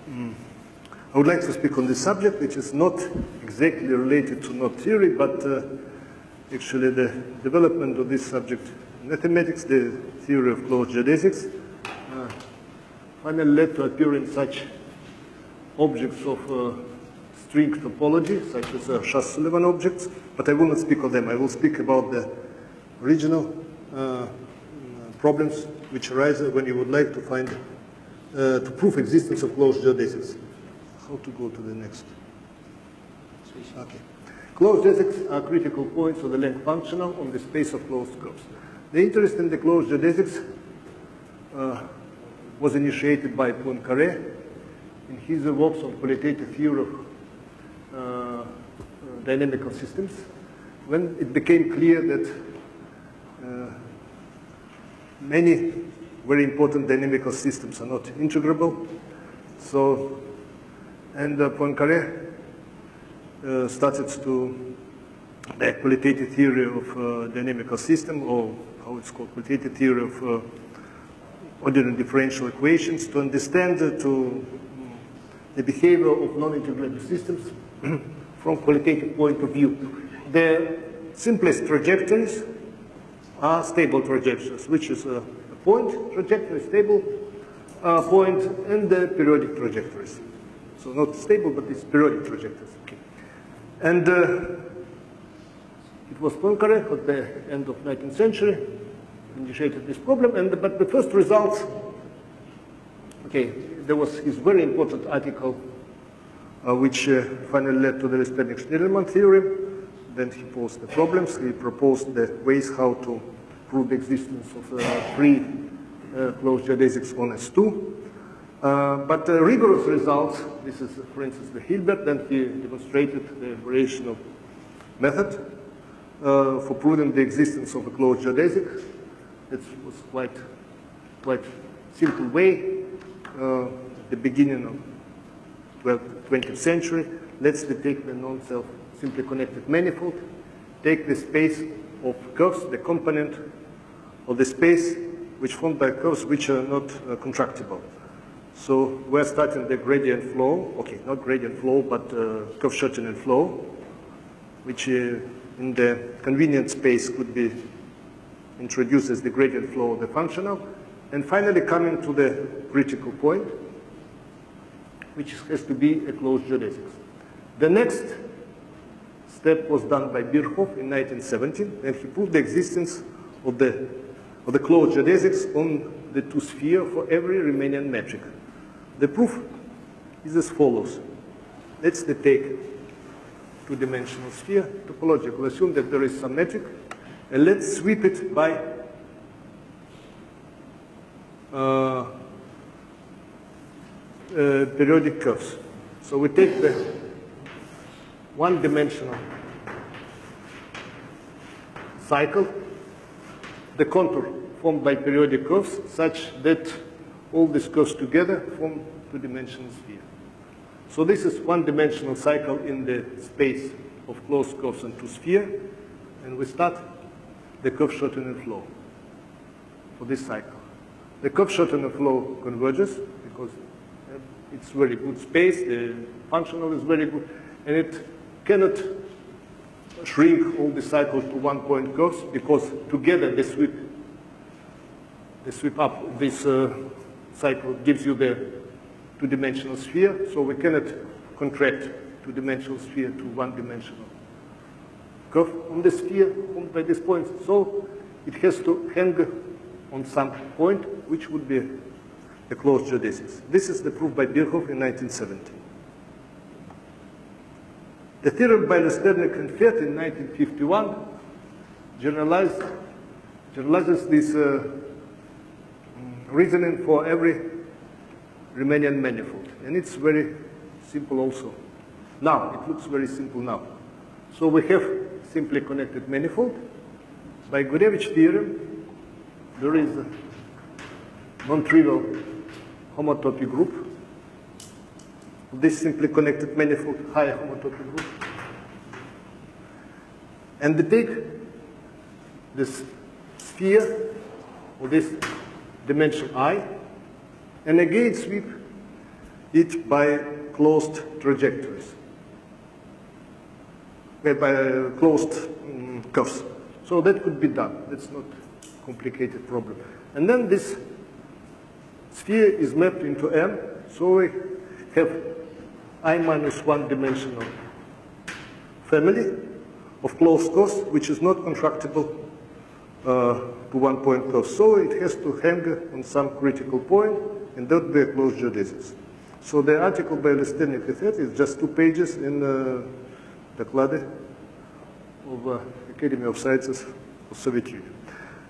I would like to speak on this subject, which is not exactly related to knot theory, but actually the development of this subject in mathematics, the theory of closed geodesics, finally led to appearing such objects of string topology, such as Schaff-Sullivan objects, but I will not speak of them. I will speak about the original problems which arise when you would like to find, to prove existence of closed geodesics. How to go to the next? Okay. Closed geodesics are critical points of the length functional on the space of closed curves. The interest in the closed geodesics was initiated by Poincaré in his works on qualitative theory of dynamical systems, when it became clear that many very important dynamical systems are not integrable. So, and Poincaré started to the qualitative theory of dynamical system, or how it's called, qualitative theory of ordinary differential equations, to understand the behavior of non-integrated systems from qualitative point of view. The simplest trajectories are stable trajectories, which is a point trajectory, stable point, and the periodic trajectories. So not stable, but it's periodic trajectories. Okay. And it was Poincaré at the end of 19th century initiated this problem, but the first results, okay, there was his very important article which finally led to the Respelnick-Schnirelmann theorem. Then he posed the problems. He proposed the ways how to prove the existence of free closed geodesics on S2. But rigorous results, this is, for instance, the Hilbert, then he demonstrated the variational method for proving the existence of a closed geodesic. It was quite simple way. The beginning of 20th century. Let's take the non-self simply connected manifold, take the space of curves, the component of the space which formed by curves which are not contractible. So we're starting the gradient flow, okay, not gradient flow, but curve shortening flow, which in the convenient space could be introduced as the gradient flow of the functional, and finally coming to the critical point, which has to be a closed geodesics. The next step was done by Birchhoff in 1917, and he proved the existence of the closed geodesics on the two spheres for every Riemannian metric. The proof is as follows. Let's take two-dimensional sphere, topological. Assume that there is some metric, and let's sweep it by periodic curves. So we take the one-dimensional cycle, the contour formed by periodic curves, such that all these curves together form two-dimensional sphere. So this is one-dimensional cycle in the space of closed curves and two spheres, and we start the curve shortening flow for this cycle. The curve shortening flow converges because it's very good space, the functional is very good, and it cannot shrink all the cycles to one-point curves because together they sweep up. This cycle gives you the two-dimensional sphere, so we cannot contract two-dimensional sphere to one-dimensional curve on the sphere formed by this point. So it has to hang on some point, which would be the closed geodesics. This is the proof by Birchhoff in 1970. The theorem by Respelnick and Fett in 1951 generalizes this reasoning for every Riemannian manifold. And it's very simple also. Now, it looks very simple now. So we have simply connected manifold. By Gurevich theorem, there is a non-trivial homotopy group. This simply connected manifold, higher homotopy group. And they take this sphere, or this dimension I, and again sweep it by closed trajectories, by closed curves. So that could be done. That's not a complicated problem. And then this sphere is mapped into M, so we have I minus one dimensional family of closed curves, which is not contractible to one point curve. So it has to hang on some critical point, and that would be a closed geodesics. So the article by Lusternik is just 2 pages in the Doklady of Academy of Sciences of Soviet Union.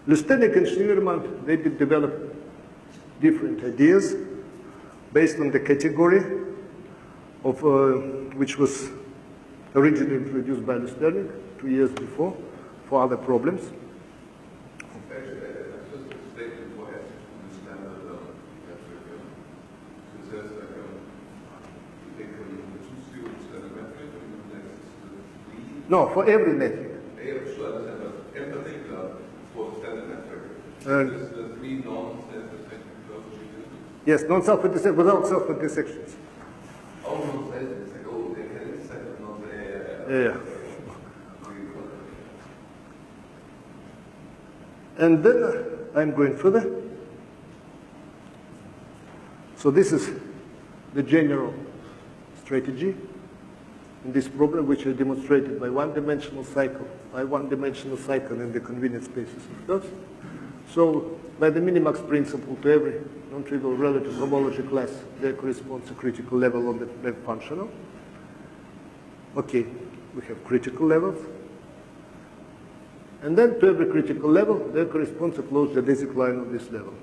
Lusternik and Schneemann, they did develop different ideas based on the category of which was originally introduced by Lusternik 2 years before for other problems. Actually, I just a statement for S in the standard metric. So it says like you take the 2 students standard metric, or you next 3? No, for every metric. Sure, I understand, but in particular for the standard metric. There's the 3 non-standard metric curves you do. Yes, non-self-intersections, without self-intersections. Oh, no, it's like, oh, they can intersect, but not the Yeah. And then I'm going further. So this is the general strategy in this problem, which is demonstrated by one-dimensional cycle, in the convenient spaces of curves. So by the minimax principle, to every non-trivial relative homology class, there corresponds a critical level on the wave functional. Okay, we have critical levels. And then to every critical level, there corresponds a closed geodesic line on this level.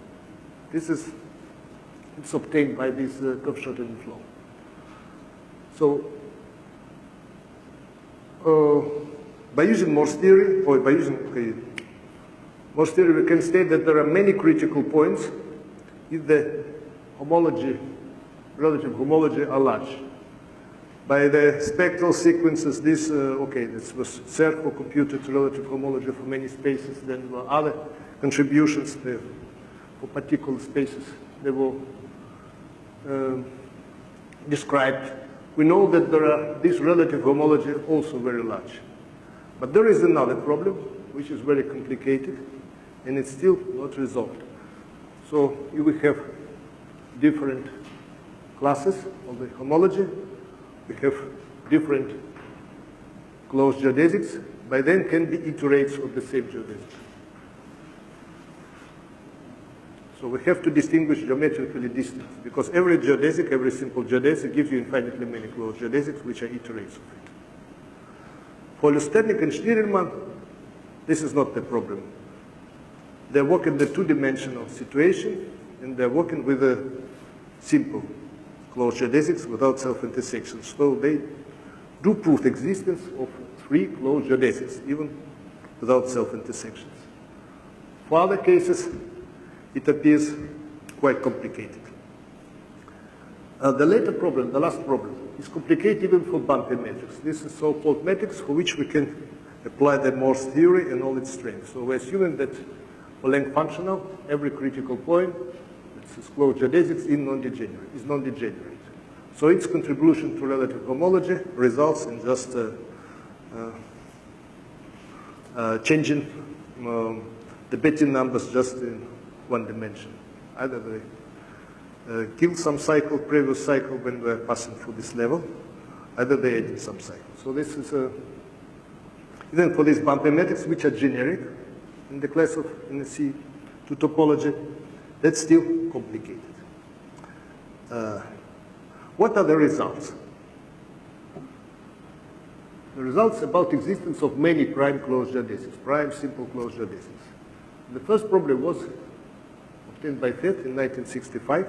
It's obtained by this curve-shortening flow. So by using Morse theory, or by using Morse theory, we can state that there are many critical points if the homology, relative homology are large. By the spectral sequences, this was Serko computed relative homology for many spaces. Then there were other contributions there for particular spaces. They were described. We know that there are this relative homology also very large. But there is another problem, which is very complicated, and it's still not resolved. So we have different classes of the homology. We have different closed geodesics. By then can be iterates of the same geodesic. So we have to distinguish geometrically distant, because every geodesic, every simple geodesic gives you infinitely many closed geodesics, which are iterates of it. For Lusternik and Schneemann, this is not the problem. They're working in the 2-dimensional situation, and they're working with a simple closed geodesics without self-intersections. So they do prove the existence of 3 closed geodesics, even without self-intersections. For other cases, it appears quite complicated. The later problem, the last problem, is complicated even for bumpy metrics. This is so-called metrics for which we can apply the Morse theory and all its strengths. So we're assuming that for length functional, every critical point, this is closed geodesics, is non-degenerate. So its contribution to relative homology results in just changing the Bethe numbers just in one dimension. Either they kill some cycle, previous cycle when we're passing through this level, either they added some cycle. So this is even for these bumpy metrics, which are generic in the class of NC2 topology, that's still complicated. What are the results? The results about existence of many prime closed geodesics, prime simple closed geodesics. The first problem was obtained by Fett in 1965.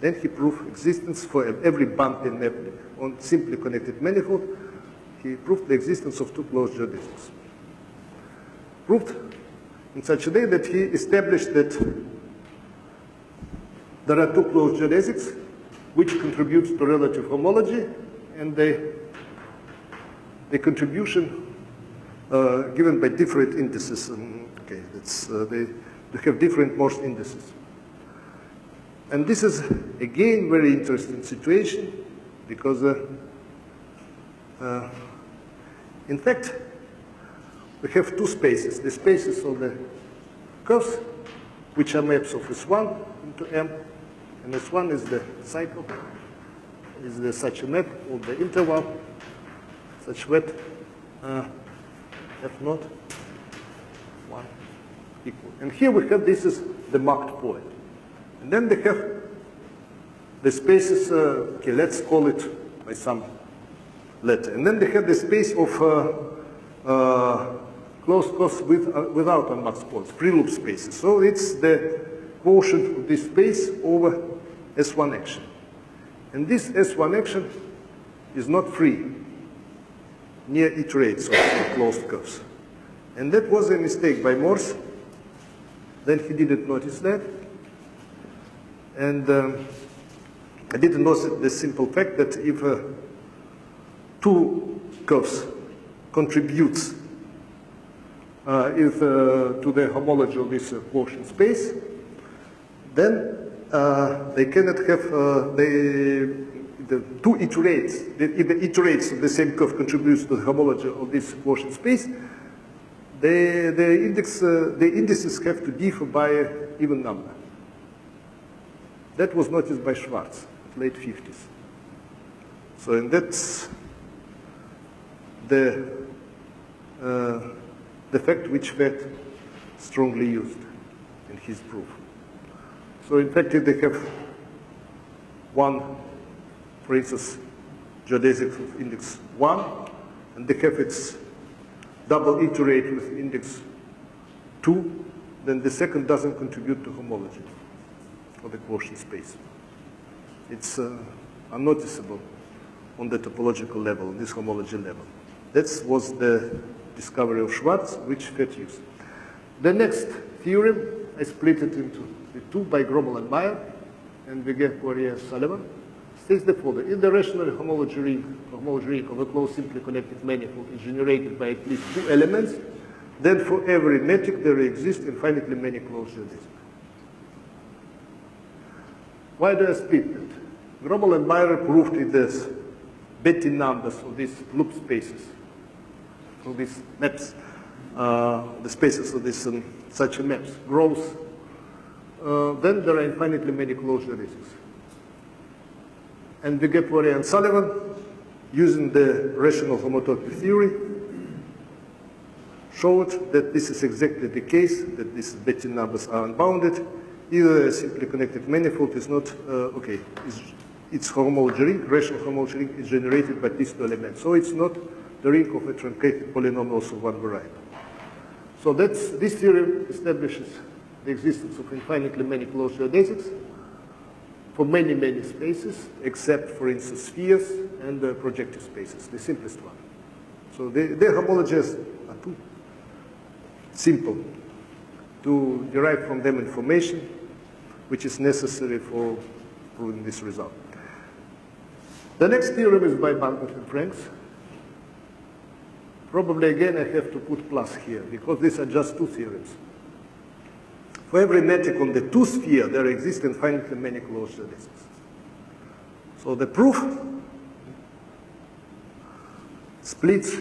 Then he proved existence for every bumpy map on simply connected manifold. He proved the existence of 2 closed geodesics. Proved in such a way that he established that there are 2 closed geodesics which contributes to relative homology, and the contribution given by different indices. Okay, they have different Morse indices. And this is, again, very interesting situation, because, in fact, we have two spaces. The spaces of the curves, which are maps of S1 into M, and S1 is the cycle, is the such a map of the interval, such that F naught, 1 equal. And here we have, this is the marked point. And then they have the spaces, okay, let's call it by some letter. And then they have the space of closed curves without unmarked points, free-loop spaces. So it's the quotient of this space over S1 action. And this S1 action is not free near iterates of closed curves. And that was a mistake by Morse. Then he didn't notice that. And I didn't notice the simple fact that if two curves contributes to the homology of this quotient space, then they cannot have the two iterates. If the iterates of the same curve contributes to the homology of this quotient space, the indices have to differ by an even number. That was noticed by Schwarz, late 50s. So, and that's the fact which Veth strongly used in his proof. So, in fact, if they have one, for instance, geodesic of index 1, and they have its double iterate with index 2, then the second doesn't contribute to homology for the quotient space. It's unnoticeable on the topological level, on this homology level. That was the discovery of Schwarz, which Veth used. The next theorem, I split it into the two by Gromel and Meyer, and we get Poirier-Sullivan, states the following. If the rational homology ring of a closed simply connected manifold is generated by at least two elements, then for every metric there exist infinitely many closed geodesics. Why do I split it? Gromel and Meyer proved it as Betti numbers of these loop spaces, of these maps, the spaces of these such maps grows, then there are infinitely many closed geodesics. And we get Poirier and Sullivan, using the rational homotopy theory, showed that this is exactly the case, that these Betti numbers are unbounded. Either a simply connected manifold is not, its homology ring, rational homology ring, is generated by these two elements. So it's not the ring of a truncated polynomials of one variable. So this theorem establishes the existence of infinitely many closed geodesics for many, many spaces, except, for instance, spheres and projective spaces, the simplest one. So their homologies are too simple to derive from them information which is necessary for proving this result. The next theorem is by Bankert and Franks. Probably again I have to put plus here, because these are just two theorems. For every metric on the two sphere, there exist infinitely many closed geodesics. So the proof splits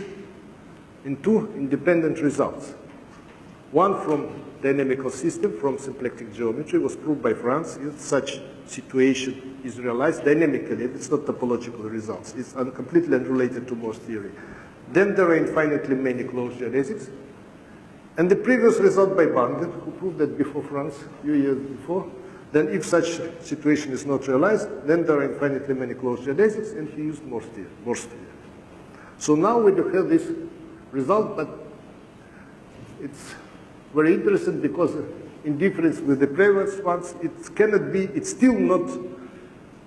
in two independent results. One from dynamical system, from symplectic geometry, was proved by Franz. If such situation is realized dynamically, it's not topological results. It's completely unrelated to Morse theory. Then there are infinitely many closed geodesics. And the previous result by Bankert, who proved that before Franz, a few years before, then if such situation is not realized, then there are infinitely many closed geodesics, and he used Morse theory. So now we do have this result, but it's very interesting because in difference with the previous ones, it cannot be, it's still not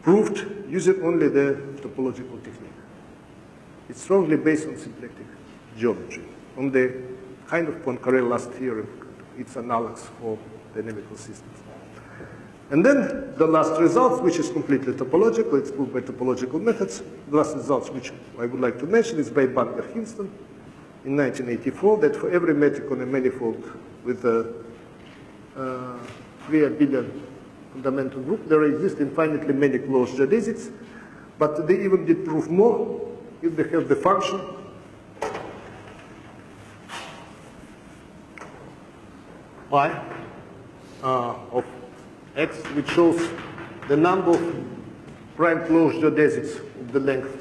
proved using only the topological technique. It's strongly based on symplectic geometry, on the kind of Poincaré last theorem, its analogs for dynamical systems. And then the last result, which is completely topological, it's proved by topological methods. The last result, which I would like to mention, is by Bankert-Hinston in 1984, that for every metric on a manifold with 3 abelian fundamental group. There exist infinitely many closed geodesics, but they even did prove more if they have the function pi of x, which shows the number of prime closed geodesics of the length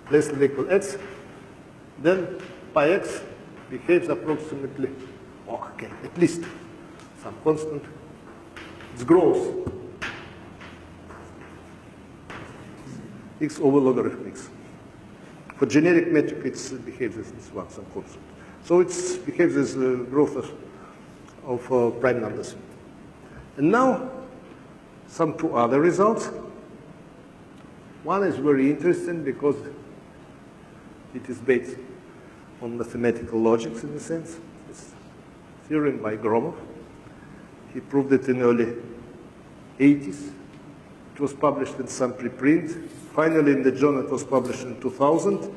less than or equal x, then pi x behaves approximately, or okay, at least some constant. It grows x over logarithm x. For generic metric, it behaves as this one, some constant. So it behaves as growth of prime numbers. And now, some two other results. One is very interesting because it is based on mathematical logics in a sense. It's a theorem by Gromov. He proved it in early 80s. It was published in some preprint. Finally, in the journal, it was published in 2000,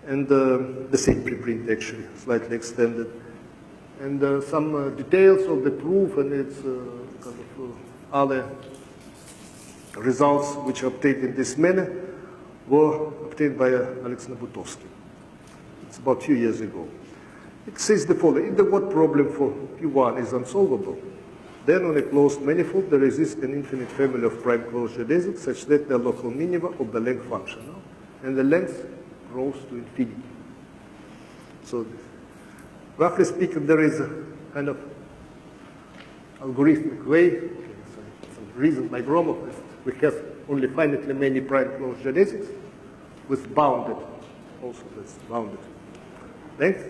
and the same preprint actually, slightly extended. And some details of the proof and its kind of other results which are obtained in this manner were obtained by Alex Nabutovsky. It's about a few years ago. It says the following: if the word problem for P1 is unsolvable, then on a closed manifold there exists an infinite family of prime closed geodesics such that they are local minima of the length function. And the length grows to infinity. So roughly speaking, there is a kind of algorithmic way, some reason by Gromov, we have only finitely many prime closed geodesics with bounded, also that's bounded length.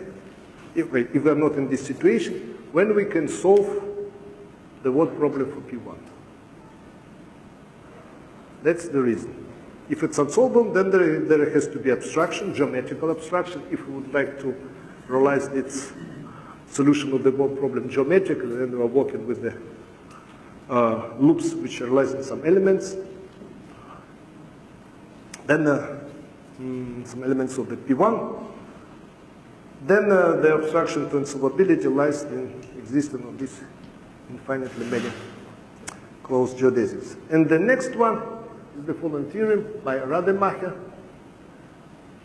If we are not in this situation, when we can solve the word problem for P1. That's the reason. If it's unsolvable, then there has to be abstraction, geometrical abstraction. If we would like to realize its solution of the word problem geometrically, then we are working with the loops which are realizing some elements. Then some elements of the P1. Then the abstraction to unsolvability lies in existence of this infinitely many closed geodesics. And the next one is the following theorem by Rademacher.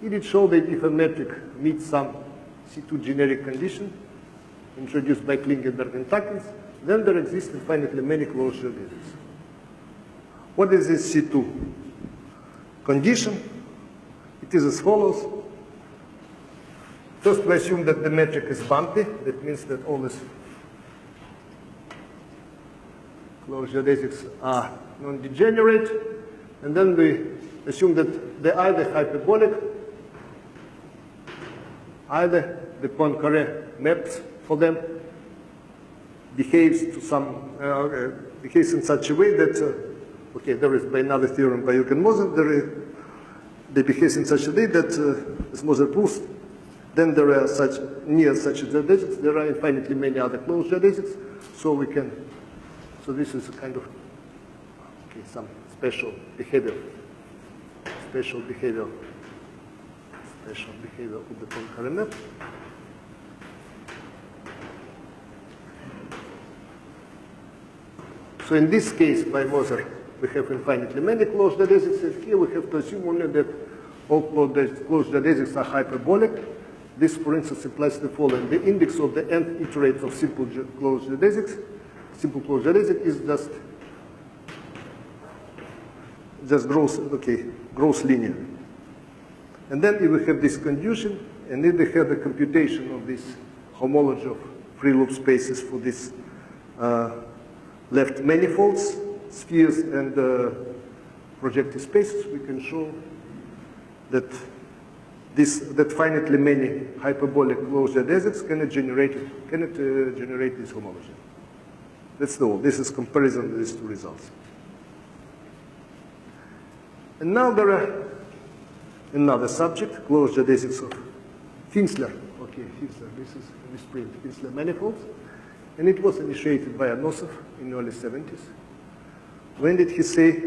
He did show that if a metric meets some C2 generic condition introduced by Klingenberg and Takins, then there exist infinitely many closed geodesics. What is this C2 condition? It is as follows. First, we assume that the metric is bumpy. That means that all these closed geodesics are non-degenerate. And then we assume that they're either hyperbolic, either the Poincaré maps for them behaves to some behaves in such a way that okay, there is by another theorem by Jürgen Moser, they behave in such a way that as Moser proves, then there are such near such geodesics, there are infinitely many other closed geodesics, so we can. So this is a kind of okay, some special behavior of the Poincaré map. So in this case, by Moser, we have infinitely many closed geodesics, and here we have to assume only that all closed geodesics are hyperbolic. This, for instance, implies the following: the index of the nth iterates of simple closed geodesics, is just grows linear. And then if we have this condition, and if we have the computation of this homology of free loop spaces for this left manifolds, spheres, and projective spaces, we can show that finitely many hyperbolic closed geodesics cannot generate this homology. That's the whole. This is comparison of these two results. And now there are another subject, closed geodesics of Finsler. Okay, Finsler, this is misprint, Finsler manifolds. And it was initiated by Anosov in the early 70s. When did he say?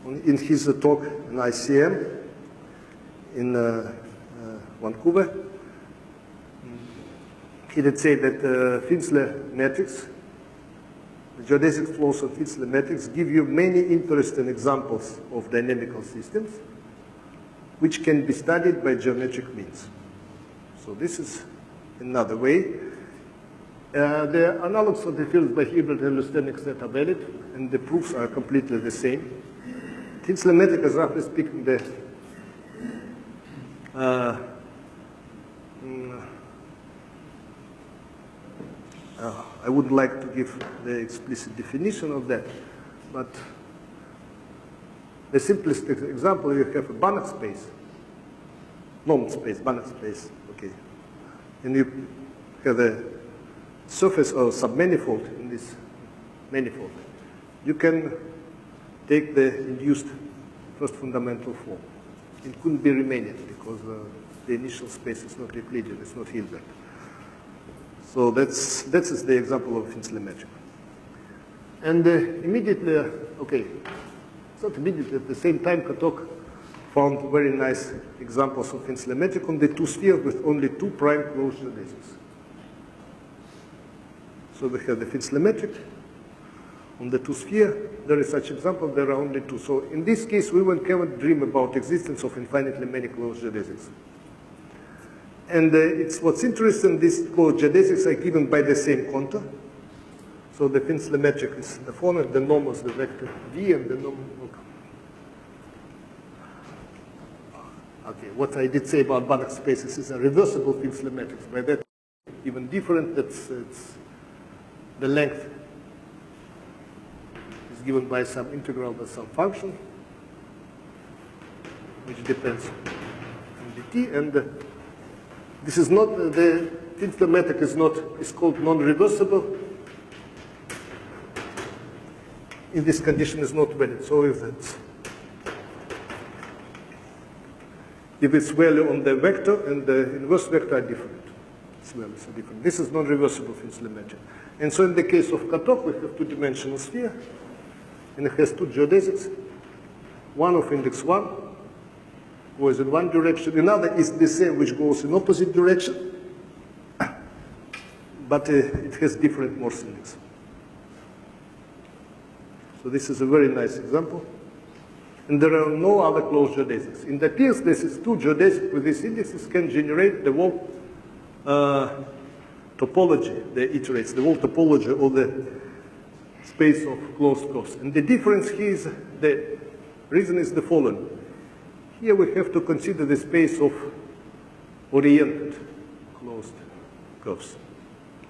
in his talk in ICM in Vancouver. He did say that Finsler metrics, the geodesic flows of Finsler metrics give you many interesting examples of dynamical systems which can be studied by geometric means. So this is another way. The analogs of the fields by Hilbert and Lusternik set are valid, and the proofs are completely the same. Finsler metric is, roughly speaking, the I wouldn't like to give the explicit definition of that, but the simplest example, you have a Banach space, normed space, Banach space, okay, and you have a surface or submanifold in this manifold. You can take the induced first fundamental form. It couldn't be Riemannian because the initial space is not Euclidean, it's not Hilbert. So that's the example of Finsler metric. And immediately, okay, it's not immediately, at the same time, Katok found very nice examples of Finsler metric on the two spheres with only two prime closed geodesics. So we have the Finsler metric. On the two sphere, there is such example, there are only two. So in this case, we cannot dream about existence of infinitely many closed geodesics. And what's interesting, these closed geodesics are given by the same contour. So the Finsler metric is the form, and the norm is the vector V, and the norm. Okay, what I did say about Banach spaces is a reversible Finsler metrics. By that, even different, it's the length is given by some integral by some function, which depends on dt, and this is not, the Finsler metric is called non-reversible. In this condition is not valid. So if its value on the vector and the inverse vector are different, its values are different. This is non-reversible Finsler metric. And so in the case of Katok, we have two-dimensional sphere, and it has two geodesics, one of index 1, goes in one direction, another is the same, which goes in opposite direction, but it has different Morse index. So this is a very nice example. And there are no other closed geodesics. In the case, this is two geodesics with these indexes can generate the whole topology, the iterates, the whole topology of the space of closed curves. And the difference here is, the reason is the following. Here we have to consider the space of oriented closed curves.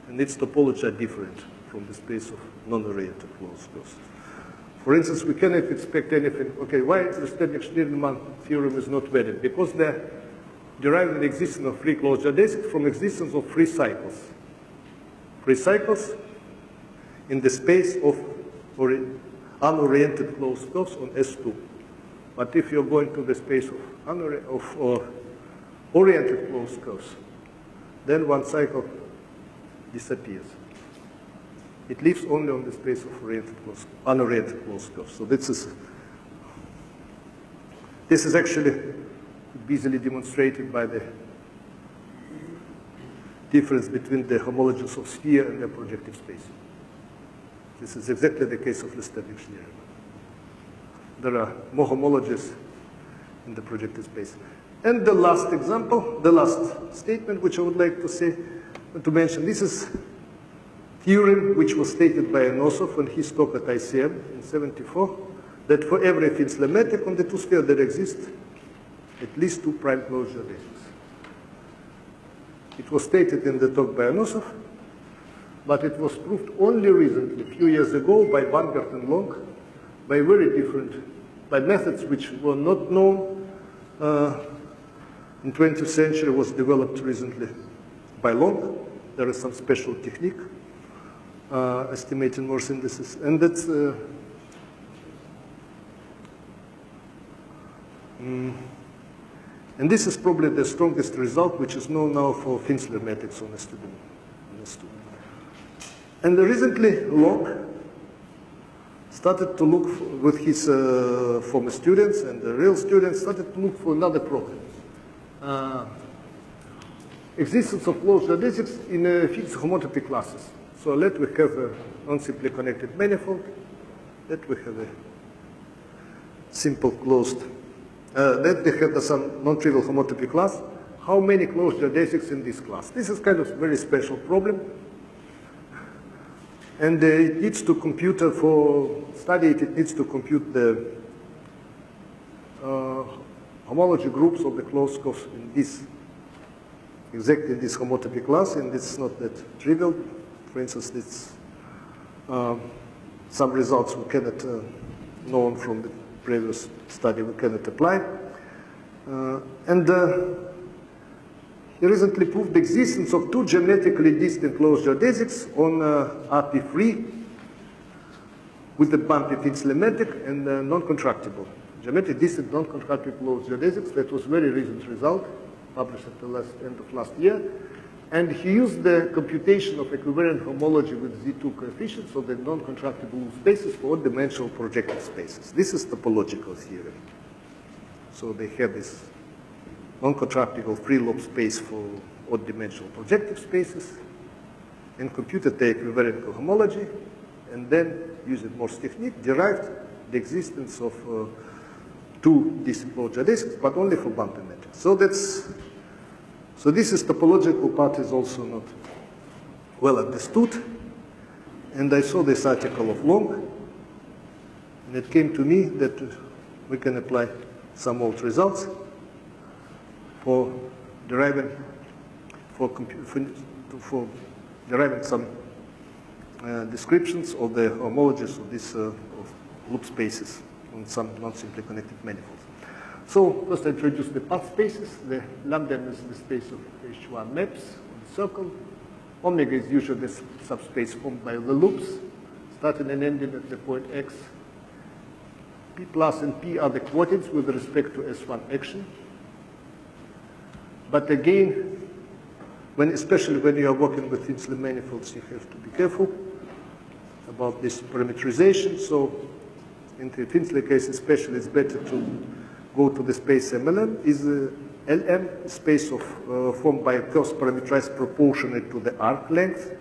And its topology are different from the space of non-oriented closed curves. For instance, we cannot expect anything. Okay, why the Stednik-Schneiderman theorem is not valid? Because they're deriving the existence of free closed geodesics from existence of free cycles. Free cycles in the space of unoriented closed curves on S2. But if you're going to the space of oriented closed curves, then one cycle disappears. It lives only on the space of unoriented closed curves. So this is actually easily demonstrated by the difference between the homologies of sphere and their projective space. This is exactly the case of the Stednik-Schneiderman. There are more homologies in the projective space. And the last example, the last statement, which I would like to mention, this is theorem which was stated by Anosov in his talk at ICM in '74, that for every Finsler metric on the two sphere there exists at least two prime closed geodesics. It was stated in the talk by Anosov, but it was proved only recently, a few years ago, by Bangert and Long, by methods which were not known in 20th century, was developed recently by Long. There is some special technique estimating Morse indices, and that's and this is probably the strongest result which is known now for Finsler metrics on S2. And recently, Long started to look with his former students and the real students, started to look for another problem. Existence of closed geodesics in fixed homotopy classes. So let we have a non-simply connected manifold. Let we have a simple closed. Let we have some non-trivial homotopy class. How many closed geodesics in this class? This is kind of a very special problem. And it needs to compute, for study it needs to compute the homology groups of the closed curves in this, exactly this homotopy class, and it's not that trivial. For instance, it's some results we cannot know from the previous study we cannot apply. He recently proved the existence of two geometrically distant closed geodesics on RP3 with the bumpy Finsler metric and non-contractible. Geometrically distant non-contractible closed geodesics. That was a very recent result, published at the end of last year. And he used the computation of equivariant homology with Z2 coefficients of the non-contractible spaces for odd-dimensional projective spaces. This is topological theory. So they have this non-contractible free-loop space for odd-dimensional projective spaces, and computed the equivariant cohomology, and then, using Morse technique, derived the existence of two distant closed geodesics, but only for bumpy metrics. So this is topological part is also not well understood. And I saw this article of Long, and it came to me that we can apply some old results for deriving some descriptions of the homologies of these of loop spaces on some non-simply connected manifolds. So first I introduced the path spaces. The lambda is the space of H1 maps on the circle. Omega is usually the subspace formed by the loops, starting and ending at the point X. P plus and P are the quotients with respect to S1 action. But again, especially when you are working with Finsler manifolds, you have to be careful about this parameterization. So in the Finsler case especially, it's better to go to the space MLM. Is LM space of formed by curves parameterized proportionate to the arc length.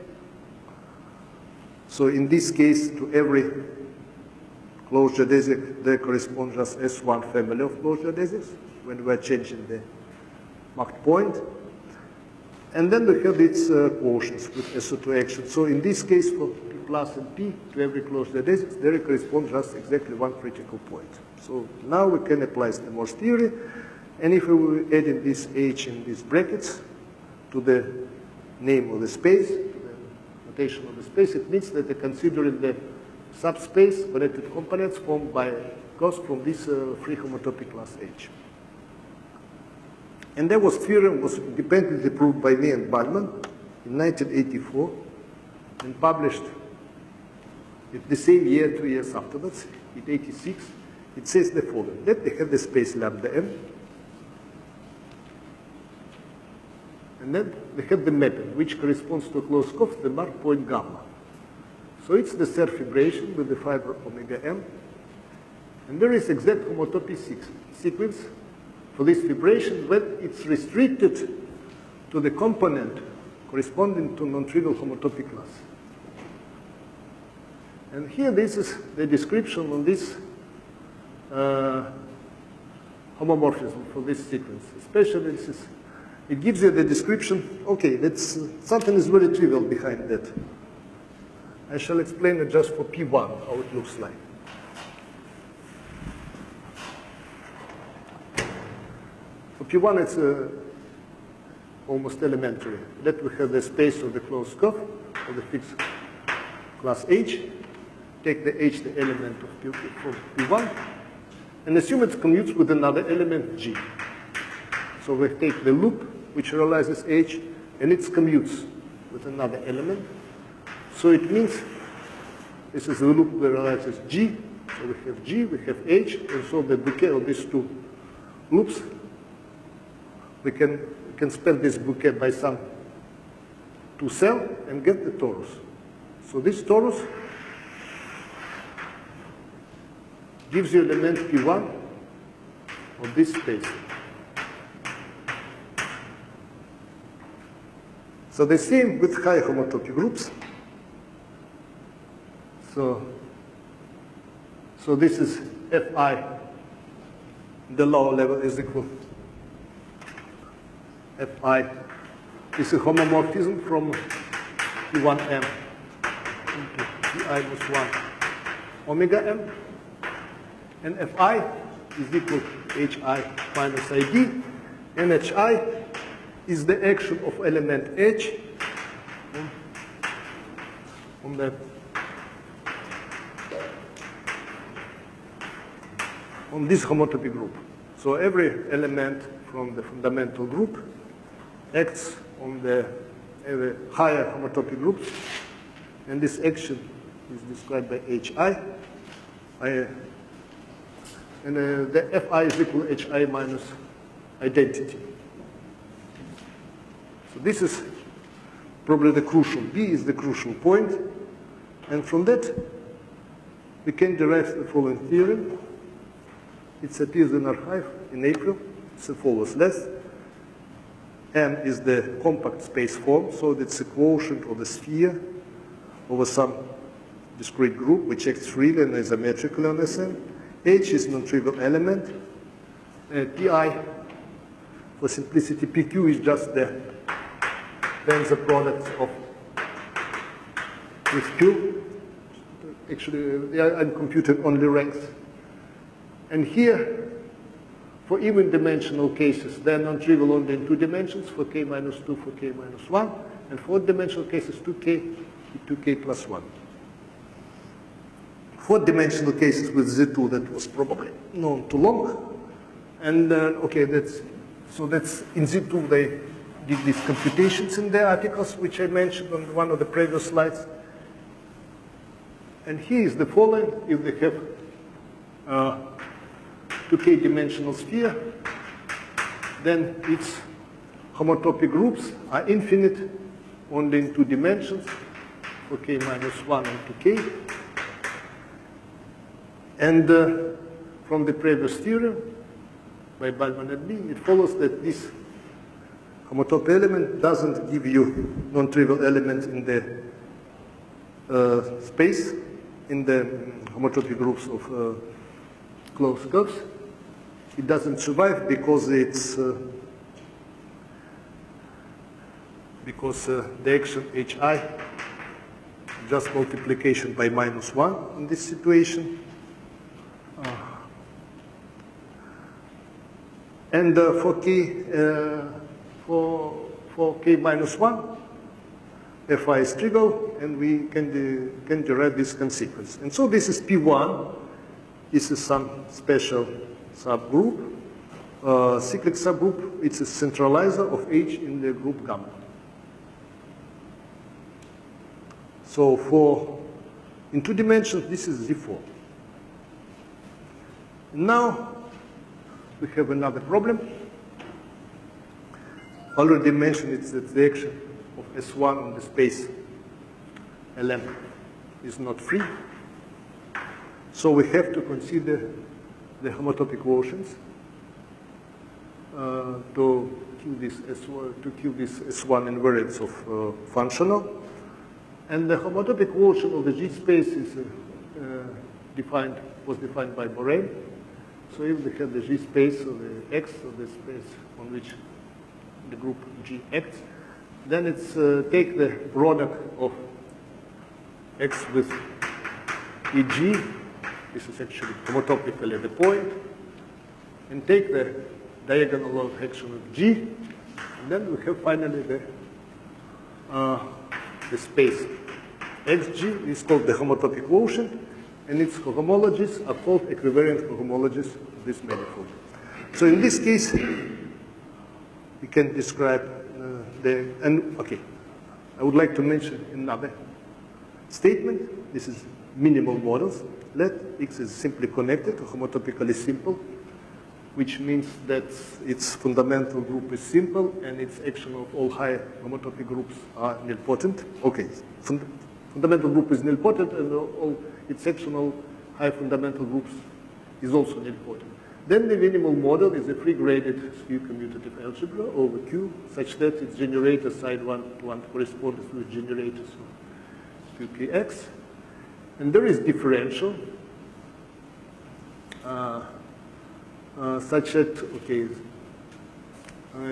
So in this case, to every closed geodesic, there corresponds just S1 family of closed geodesics when we are changing the marked point. And then we have its quotients with SO2 action. So in this case, for P plus and P, to every closed geodesic, there corresponds just exactly one critical point. So now we can apply the Morse theory. And if we were adding this H in these brackets to the name of the space, to the notation of the space, it means that they're considering the subspace connected components formed by curves from this free homotopy class H. And that theorem was independently proved by me and Ballman in 1984 and published the same year, 2 years afterwards, in 86. It says the following. Let me have the space lambda m. And then we have the mapping, which corresponds to a closed curve, the mark point gamma. So it's the third fibration with the fiber omega m. And there is exact homotopy sequence for this fibration when it's restricted to the component corresponding to non-trivial homotopy class. And here this is the description on this homomorphism for this sequence. Especially this is, it gives you the description, okay, that's, something is very trivial behind that. I shall explain it just for P1, how it looks like. For P1, it's almost elementary. Let we have the space of the closed curve of the fixed class H. Take the H, the element of P1, and assume it commutes with another element G. So we take the loop, which realizes H, and it commutes with another element. So it means this is the loop that realizes G. So we have G, we have H, and so the bouquet of these two loops, we can spell this bouquet by some two cell and get the torus. So this torus gives you element P1 of this space. So the same with high homotopy groups. So this is Fi, the lower level is equal. Fi is a homomorphism from P1m into Pi minus 1 omega m. And Fi is equal to Hi minus Id. And Hi is the action of element H on this homotopy group. So every element from the fundamental group acts on the higher homotopy groups, and this action is described by Hi. And the Fi is equal to Hi minus identity. So this is probably the crucial, B is the crucial point, and from that we can derive the following theorem. It appears in Archive in April. It follows less. M is the compact space form, so that's a quotient of the sphere over some discrete group which acts freely and isometrically on Sm. H is non-trivial element. Pi, for simplicity, PQ is just the Tensor product of with Q. Actually, I'm computing only ranks. And here, for even dimensional cases, they're non-trivial only in 2 dimensions, for k minus 2, for k minus 1, and for dimensional cases, 2k, 2k plus 1. 4-dimensional cases with Z2, that was probably known too long. And okay, that's in Z2 they did these computations in their articles, which I mentioned on one of the previous slides. And here is the following: if they have 2k dimensional sphere, then its homotopy groups are infinite only in 2 dimensions, for k minus 1 and 2k. And from the previous theorem by Baldwin and Lee, it follows that this homotopy element doesn't give you non-trivial elements in the space, in the homotopy groups of closed curves. It doesn't survive because it's the action Hi just multiplication by minus 1 in this situation. And for k minus 1, Fi is trivial, and we can derive this consequence. And so this is P1. This is some special subgroup, cyclic subgroup. It's a centralizer of H in the group gamma. So in 2 dimensions, this is Z4. Now we have another problem. Already mentioned it's that the action of S1 on the space Lm is not free. So we have to consider the homotopy quotients to kill this S1 invariance of functional. And the homotopy quotient of the G space is was defined by Borel. So if we have the G space of the X of the space on which the group G acts, then it's take the product of X with EG. This is actually homotopically the point, and take the diagonal of action of G, and then we have finally the space. Xg is called the homotopy quotient, and its cohomologies are called equivariant cohomologies of this manifold. So in this case, we can describe okay, I would like to mention another statement. This is minimal models. Let X is simply connected, homotopically simple, which means that its fundamental group is simple and its action of all high homotopy groups are nilpotent. Okay, fundamental group is nilpotent and all its actional high fundamental groups is also nilpotent. Then the minimal model is a free-graded skew commutative algebra over Q, such that its generator side 1 corresponds with generators of QPX. And there is differential such that, okay,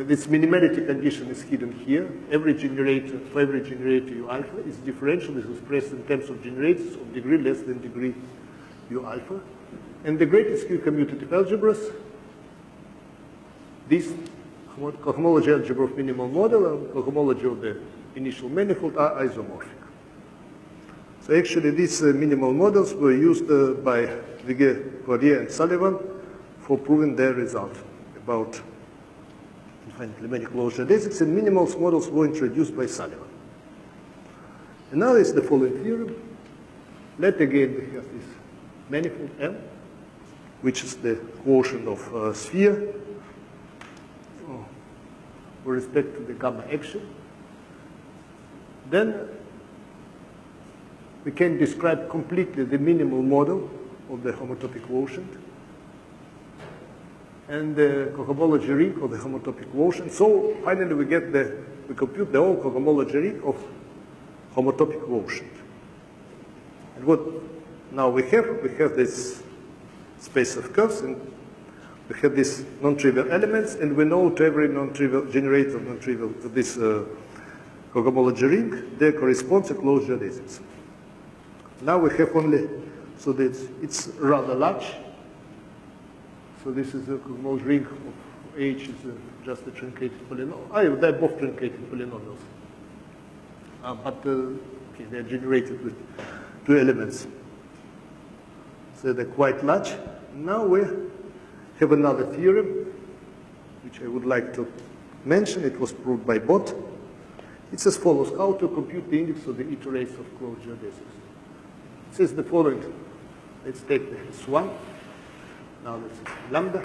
this minimality condition is hidden here. For every generator U alpha is differential. This is expressed in terms of generators of degree less than degree U alpha. And the greatest skew commutative algebras, this cohomology algebra of minimal model and cohomology of the initial manifold are isomorphic. So actually these minimal models were used by Viguier, Poirier, and Sullivan for proving their result about infinitely many closure geodesics, and minimal models were introduced by Sullivan. And now is the following theorem. Let again we have this manifold M, which is the quotient of sphere with respect to the gamma action. Then we can describe completely the minimal model of the homotopy quotient and the cohomology ring of the homotopy quotient. So finally we compute the whole cohomology ring of homotopy quotient. And what now we have this space of curves, and we have these non-trivial elements, and we know to every non-trivial generator of non-trivial to this cohomology ring, there corresponds a closed geodesics. Now we have only, so that it's rather large. So this is a cohomology ring of H is just a truncated polynomial. They're both truncated polynomials. Okay, they're generated with two elements. So they're quite large. Now we have another theorem, which I would like to mention. It was proved by Bott. It's as follows: how to compute the index of the iterates of closed geodesics. It says the following. Let's take the S1. Now let's lambda,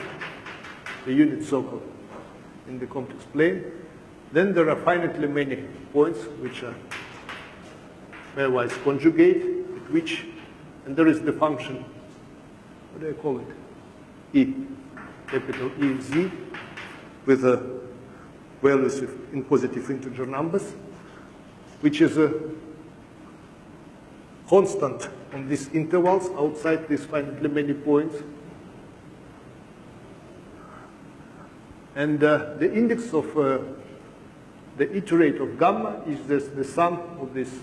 the unit circle in the complex plane. Then there are finitely many points which are pairwise conjugate, at which, and there is the function, what do I call it? E, capital E, Z, with values in positive integer numbers, which is a constant on these intervals outside these finitely many points. And the index of the iterate of gamma is the sum of this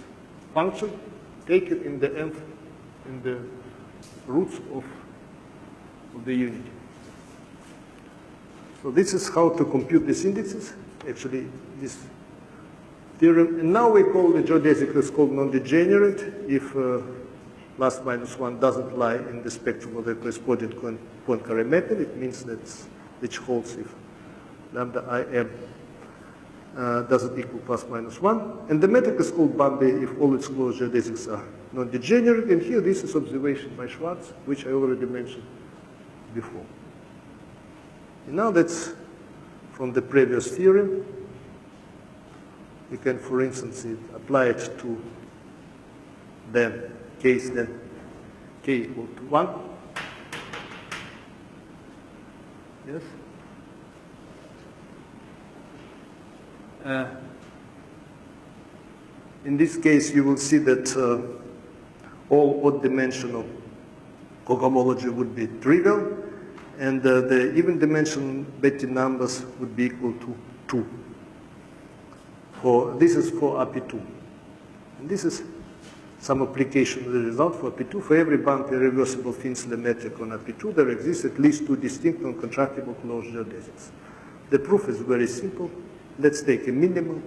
function taken in the nth, in the roots of the unity. So this is how to compute these indexes, actually this theorem. And now we call the geodesic is called non-degenerate if plus minus 1 doesn't lie in the spectrum of the corresponding Poincare method. It means that which holds if lambda IM doesn't equal plus minus 1. And the metric is called Bambi if all its closed geodesics are non-degenerate. And here this is observation by Schwarz, which I already mentioned before. And now that's from the previous theorem. You can, for instance, apply it to the case then k equal to 1. Yes? In this case, you will see that all odd-dimensional cohomology would be trivial, and the even-dimensional Betti numbers would be equal to 2. This is for AP2. And this is some application of the result for AP2. For every bumpy reversible Finsler metric on AP2, there exist at least two distinct non-contractible closed geodesics. The proof is very simple. Let's take a minimal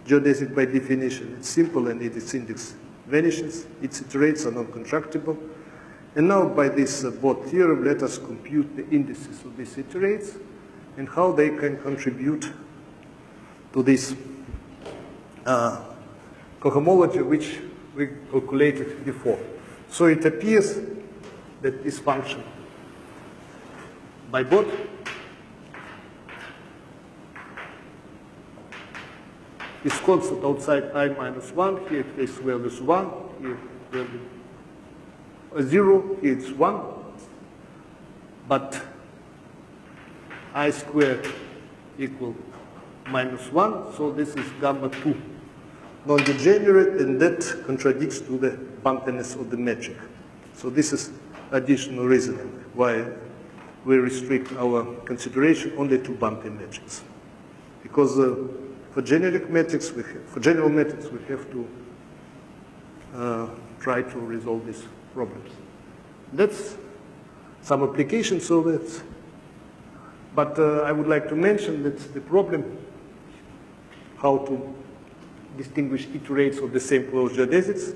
geodesic by definition. It's simple and its index vanishes. Its iterates are non-contractible. And now by this Bott theorem, let us compute the indices of these iterates and how they can contribute to this cohomology which we calculated before. So it appears that this function by Bott is constant outside I minus 1. Here it takes value is 1. Here value 0. Here it's 1. but I squared equal -1, so this is gamma 2 non-degenerate, and that contradicts to the bumpiness of the metric. So this is additional reasoning why we restrict our consideration only to bumpy metrics. Because for generic metrics, for general metrics, we have to try to resolve these problems. That's some applications of it. But I would like to mention that the problem, how to distinguish iterates of the same closed geodesics,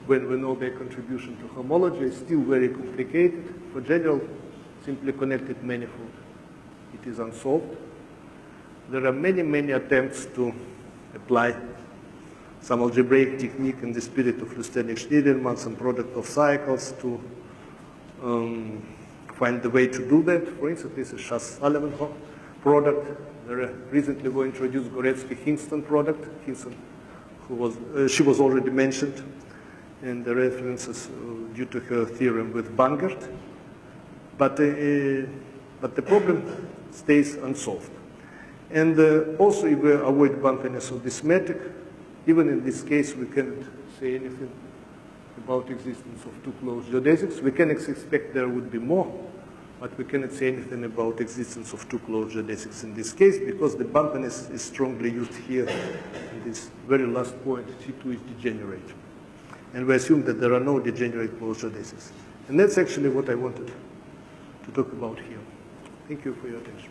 when we know their contribution to homology, is still very complicated. For general simply connected manifold, it is unsolved. There are many, many attempts to apply some algebraic technique in the spirit of Lustenich-Tiedemann, some product of cycles to find the way to do that. For instance, this is Schass-Sullivan product. There recently were introduced Goretsky-Hinston product. Hinston, she was already mentioned in the references due to her theorem with Bangert. But the problem stays unsolved. And also, if we avoid bumpiness of this metric, even in this case, we cannot say anything about existence of two closed geodesics. We can expect there would be more, but we cannot say anything about existence of two closed geodesics in this case, because the bumpiness is strongly used here in this very last point, C2 is degenerate. And we assume that there are no degenerate closed geodesics. And that's actually what I wanted to talk about here. Thank you for your attention.